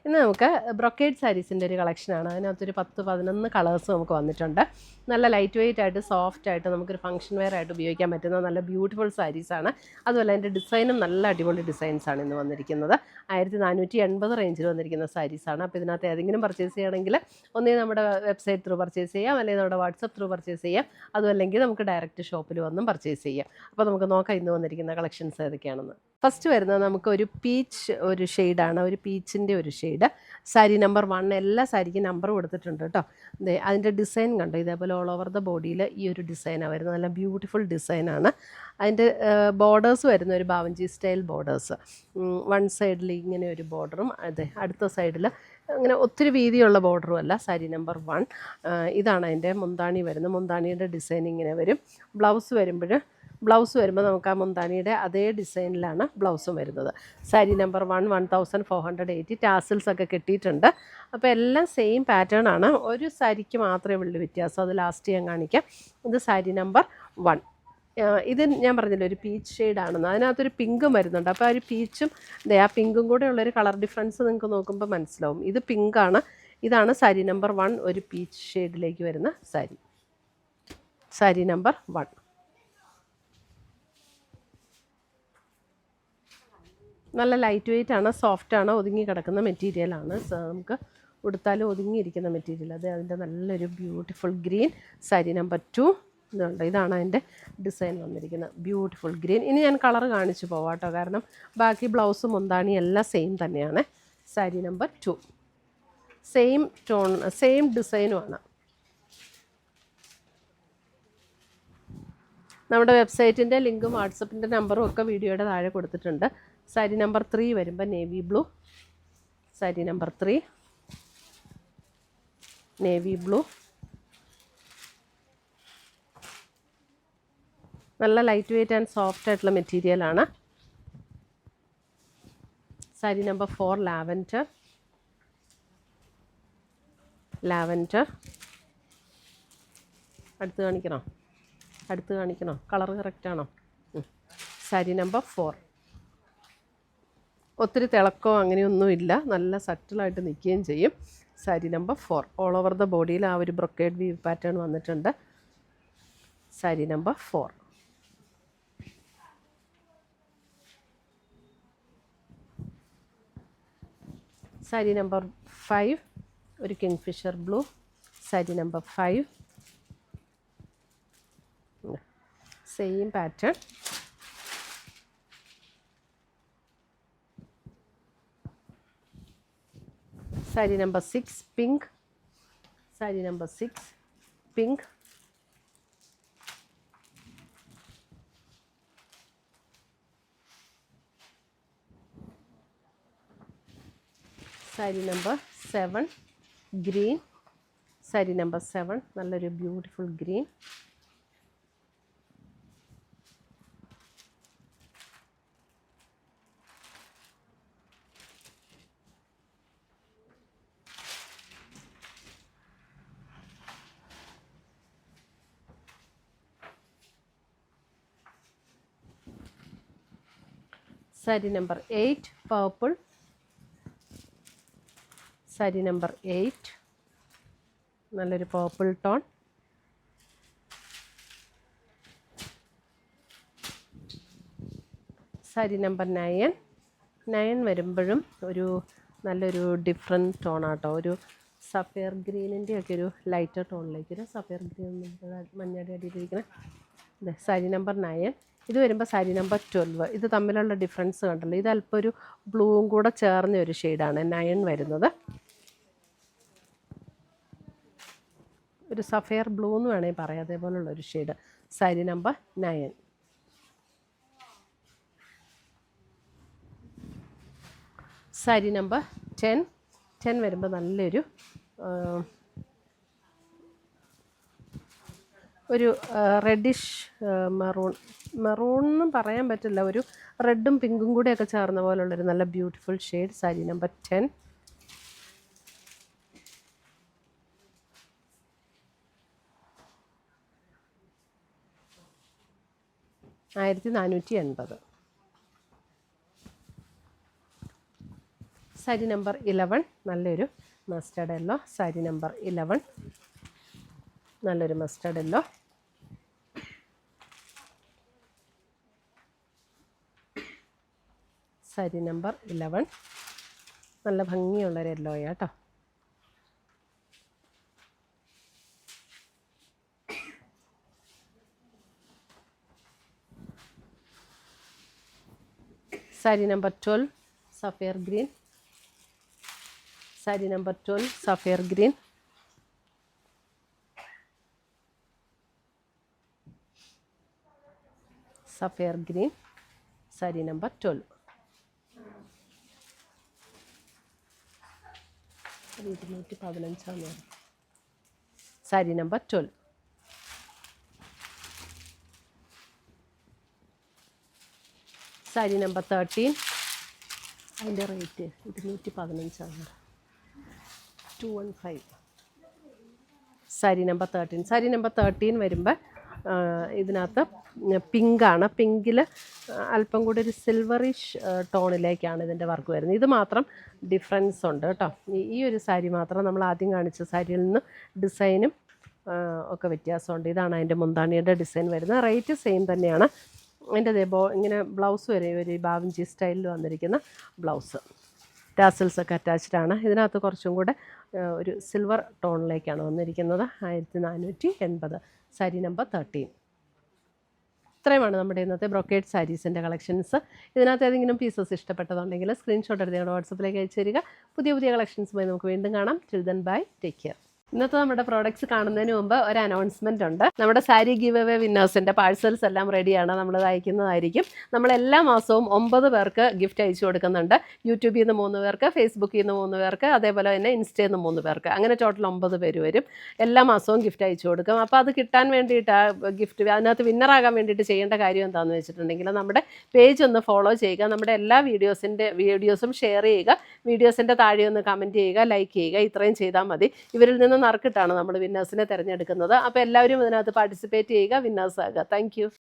ഇന്ന് നമുക്ക് ബ്രൊക്കേഡ് സാരീസിൻ്റെ ഒരു കളക്ഷനാണ്. അതിനകത്തൊരു 10-11 കളേഴ്സ് നമുക്ക് വന്നിട്ടുണ്ട്. നല്ല ലൈറ്റ് വെയ്റ്റ് ആയിട്ട് സോഫ്റ്റ് ആയിട്ട് നമുക്കൊരു ഫംഗ്ഷൻ വെയർ ആയിട്ട് ഉപയോഗിക്കാൻ പറ്റുന്ന നല്ല ബ്യൂട്ടിഫുൾ സാരീസാണ്. അതുപോലെ അതിൻ്റെ ഡിസൈനും നല്ല അടിപൊളി ഡിസൈൻസാണ് ഇന്ന് വന്നിരിക്കുന്നത്. 1480 റേഞ്ചിൽ വന്നിരിക്കുന്ന സാരീസാണ്. അപ്പോൾ ഇതിനകത്ത് ഏതെങ്കിലും പർച്ചേസ് ചെയ്യണമെങ്കിൽ ഒന്നുകിൽ നമ്മുടെ വെബ്സൈറ്റ് ത്രൂ പർച്ചേസ് ചെയ്യാം, അല്ലെങ്കിൽ നമ്മുടെ വാട്സപ്പ് ത്രൂ പർച്ചേസ് ചെയ്യാം, അതുമല്ലെങ്കിൽ നമുക്ക് ഡയറക്റ്റ് ഷോപ്പിൽ വന്നും പർച്ചേസ് ചെയ്യാം. അപ്പോൾ നമുക്ക് നോക്കാം ഇന്ന് വന്നിരിക്കുന്ന കളക്ഷൻസ് ഏതൊക്കെയാണെന്ന്. ഫസ്റ്റ് വരുന്നത് നമുക്ക് ഒരു പീച്ച് ഒരു ഷെയ്ഡാണ്, ഒരു പീച്ചിൻ്റെ ഒരു ഷെയ്ഡ്. സാരി നമ്പർ 1. എല്ലാ സാരിക്കും നമ്പർ കൊടുത്തിട്ടുണ്ട് കേട്ടോ. അതിൻ്റെ ഡിസൈൻ കണ്ടോ, ഇതേപോലെ ഓൾ ഓവർ ദ ബോഡിയിൽ ഈ ഒരു ഡിസൈനാണ് വരുന്നത്. നല്ല ബ്യൂട്ടിഫുൾ ഡിസൈനാണ്. അതിൻ്റെ ബോർഡേഴ്സ് വരുന്ന ഒരു ബാവഞ്ചി സ്റ്റൈൽ ബോർഡേഴ്സ്. വൺ സൈഡിൽ ഇങ്ങനെ ഒരു ബോർഡറും അടുത്ത സൈഡിൽ അങ്ങനെ ഒത്തിരി വീതിയുള്ള ബോർഡറും അല്ല. സാരി നമ്പർ 1 ഇതാണ് അതിൻ്റെ മുന്താണി വരുന്നത്. മുന്താണിയുടെ ഡിസൈൻ ഇങ്ങനെ വരും. ബ്ലൗസ് വരുമ്പോൾ നമുക്ക് ആ മുന്താണിയുടെ അതേ ഡിസൈനിലാണ് ബ്ലൗസും വരുന്നത്. സാരി നമ്പർ 1 1480. ടാസിൽസ് ഒക്കെ കിട്ടിയിട്ടുണ്ട്. അപ്പോൾ എല്ലാം സെയിം പാറ്റേൺ ആണ്. ഒരു സാരിക്ക് മാത്രമേ ഉള്ളൂ വ്യത്യാസം, അത് ലാസ്റ്റ് ഞാൻ കാണിക്കാം. ഇത് സാരി നമ്പർ 1. ഇത് ഞാൻ പറഞ്ഞില്ല ഒരു പീച്ച് ഷെയ്ഡാണെന്ന്. അതിനകത്തൊരു പിങ്കും വരുന്നുണ്ട്. അപ്പോൾ ആ ഒരു പീച്ചും ആ പിങ്കും കൂടെ ഉള്ളൊരു കളർ ഡിഫറൻസ് നിങ്ങൾക്ക് നോക്കുമ്പോൾ മനസ്സിലാവും. ഇത് പിങ്കാണ്. ഇതാണ് സാരി നമ്പർ 1, ഒരു പീച്ച് ഷെയ്ഡിലേക്ക് വരുന്ന സാരി. സാരി നമ്പർ 1. നല്ല ലൈറ്റ് വെയ്റ്റ് ആണ്, സോഫ്റ്റാണ്, ഒതുങ്ങി കിടക്കുന്ന മെറ്റീരിയലാണ്. നമുക്ക് ഉടുത്താലും ഒതുങ്ങിയിരിക്കുന്ന മെറ്റീരിയൽ. അതിൻ്റെ നല്ലൊരു ബ്യൂട്ടിഫുൾ ഗ്രീൻ. സാരി നമ്പർ 2 ഇതുണ്ട്. ഇതാണ് അതിൻ്റെ ഡിസൈൻ വന്നിരിക്കുന്നത്, ബ്യൂട്ടിഫുൾ ഗ്രീൻ. ഇനി ഞാൻ കളർ കാണിച്ചു പോവാം കേട്ടോ, കാരണം ബാക്കി ബ്ലൗസും മുന്താണി എല്ലാം സെയിം തന്നെയാണ്. Sari number 2 same tone, same ഡിസൈനുമാണ്. നമ്മുടെ വെബ്സൈറ്റിൻ്റെ ലിങ്കും വാട്സപ്പിൻ്റെ നമ്പറും ഒക്കെ വീഡിയോയുടെ താഴെ കൊടുത്തിട്ടുണ്ട്. സാരി നമ്പർ 3 വരുമ്പോൾ navy blue. Sari number 3 navy blue. നല്ല ലൈറ്റ് വെയ്റ്റ് ആൻഡ് സോഫ്റ്റ് ആയിട്ടുള്ള മെറ്റീരിയലാണ്. Sari number 4 lavender. അടുത്ത് കാണിക്കണോ? കളർ കറക്റ്റാണോ? സാരി നമ്പർ 4. ഒത്തിരി തിളക്കോ അങ്ങനെയൊന്നുമില്ല, നല്ല സറ്റിലായിട്ട് നിൽക്കുകയും ചെയ്യും. Sari number 4 all over the ബോഡിയിൽ ആ ഒരു ബ്രൊക്കേഡ് വീവ് പാറ്റേൺ വന്നിട്ടുണ്ട്. സാരി നമ്പർ 4. സാരി നമ്പർ 5 ഒരു kingfisher blue. Sari number 5 same pattern. Sari number 6 pink. Sari number 6 pink. Sari number 7 green. Sari number 7 നല്ലൊരു beautiful green. Sari number 8 purple. Sari number 8 നല്ലൊരു പർപ്പിൾ ടോൺ. സാരി നമ്പർ 9 വരുമ്പോഴും ഒരു നല്ലൊരു ഡിഫറെൻറ്റ് ടോണാട്ടോ. ഒരു സഫയർ ഗ്രീനിൻ്റെ ഒക്കെ ഒരു ലൈറ്റർ ടോണിലേക്ക്, ഒരു സഫയർ ഗ്രീൻ മഞ്ഞയുടെ അടിയിലിരിക്കുന്ന സാരി നമ്പർ 9. ഇത് വരുമ്പോൾ സാരി നമ്പർ 12. ഇത് തമ്മിലുള്ള ഡിഫറൻസ് കണ്ടല്ലോ, ഇത് അല്പം ഒരു ബ്ലൂവും കൂടെ ചേർന്ന ഒരു ഷെയ്ഡാണ് 9 വരുന്നത്. ഒരു സഫയർ ബ്ലൂ എന്ന് വേണമെങ്കിൽ പറയാം, അതേപോലുള്ളൊരു shade. Sari number 9. Sari number 10 വരുമ്പോൾ നല്ലൊരു ഒരു റെഡിഷ് മെറൂൺ എന്നും പറയാൻ പറ്റില്ല, ഒരു റെഡും പിങ്കും കൂടെയൊക്കെ ചേർന്ന പോലുള്ളൊരു നല്ല beautiful shade. Sari number 10. 1480. Sari number 11 നല്ലൊരു മസ്റ്റർഡ് യെല്ലോ. സാരി നമ്പർ 11 നല്ലൊരു മസ്റ്റർഡ് യെല്ലോ. സാരി നമ്പർ 11 നല്ല ഭംഗിയുള്ളൊരു യെല്ലോയാ കേട്ടോ. Sari number 12 sapphire green. Sari number 12 sapphire green. Sapphire green sari number 12. 215 sari number 12. Sari number 13 അതിൻ്റെ rate 215 215. Sari number 13. Sari number 13 വരുമ്പോൾ ഇതിനകത്ത് പിങ്കാണ്. പിങ്കിൽ അല്പം കൂടി ഒരു സിൽവറിഷ് ടോണിലേക്കാണ് ഇതിൻ്റെ വർക്ക് വരുന്നത്. ഇത് മാത്രം ഡിഫറൻസ് ഉണ്ട് കേട്ടോ. ഈ ഒരു സാരി മാത്രം നമ്മൾ ആദ്യം കാണിച്ച സാരിയിൽ നിന്ന് ഡിസൈനും ഒക്കെ വ്യത്യാസമുണ്ട്. ഇതാണ് അതിൻ്റെ മുന്താണിയുടെ ഡിസൈൻ വരുന്നത്. റേറ്റ് സെയിം തന്നെയാണ്. അതിൻ്റെ ഇങ്ങനെ ബ്ലൗസ് വരെ ഒരു ബാവഞ്ചി സ്റ്റൈലിൽ വന്നിരിക്കുന്ന ബ്ലൗസ്. ടാസൽസ് ഒക്കെ അറ്റാച്ച്ഡ് ആണ്. ഇതിനകത്ത് കുറച്ചും കൂടെ ഒരു സിൽവർ ടോണിലേക്കാണ് വന്നിരിക്കുന്നത്. 1480 സാരി നമ്പർ 13. ഇത്രയുമാണ് നമ്മുടെ ഇന്നത്തെ ബ്രൊക്കേഡ് സാരീസിൻ്റെ കളക്ഷൻസ്. ഇതിനകത്ത് ഏതെങ്കിലും പീസസ് ഇഷ്ടപ്പെട്ടതുണ്ടെങ്കിൽ സ്ക്രീൻഷോട്ട് എടുത്ത് ഞങ്ങളുടെ വാട്സപ്പിലേക്ക് അയച്ചു തരിക. പുതിയ പുതിയ കളക്ഷൻസുമായി നമുക്ക് വീണ്ടും കാണാം. Till then bye, take care. ഇന്നത്തെ നമ്മുടെ പ്രോഡക്റ്റ്സ് കാണുന്നതിന് മുമ്പ് ഒരു അനൗൺസ്മെൻ്റ് ഉണ്ട്. നമ്മുടെ സാരി ഗിവ് അവേ വിന്നേഴ്സിൻ്റെ പാഴ്സൽസ് എല്ലാം റെഡിയാണ്. നമ്മൾ അയക്കുന്നതായിരിക്കും. നമ്മൾ എല്ലാ മാസവും 9 പേർക്ക് ഗിഫ്റ്റ് അയച്ചു കൊടുക്കുന്നുണ്ട്. യൂട്യൂബിൽ നിന്ന് 3 പേർക്ക്, ഫേസ്ബുക്കിൽ നിന്ന് 3 പേർക്ക്, അതേപോലെ തന്നെ ഇൻസ്റ്റയിൽ നിന്ന് 3 പേർക്ക്. അങ്ങനെ ടോട്ടൽ 9 പേര് വരും. എല്ലാ മാസവും ഗിഫ്റ്റ് അയച്ചു കൊടുക്കും. അപ്പോൾ അത് കിട്ടാൻ വേണ്ടിയിട്ട് ആ ഗിഫ്റ്റ് അതിനകത്ത് വിന്നറാകാൻ വേണ്ടിയിട്ട് ചെയ്യേണ്ട കാര്യം എന്താണെന്ന് വെച്ചിട്ടുണ്ടെങ്കിൽ നമ്മുടെ പേജ് ഒന്ന് ഫോളോ ചെയ്യുക. നമ്മുടെ എല്ലാ വീഡിയോസും ഷെയർ ചെയ്യുക. വീഡിയോസിൻ്റെ താഴെ ഒന്ന് കമൻറ്റ് ചെയ്യുക, ലൈക്ക് ചെയ്യുക. ഇത്രയും ചെയ്താൽ മതി. ഇവരിൽ നിന്ന് നറുക്കിട്ടാണ് നമ്മൾ വിന്നേഴ്സിനെ തിരഞ്ഞെടുക്കുന്നത്. അപ്പോൾ എല്ലാവരും ഇതിനകത്ത് പാർട്ടിസിപ്പേറ്റ് ചെയ്യുക, വിന്നേഴ്സ് ആകുക. Thank you.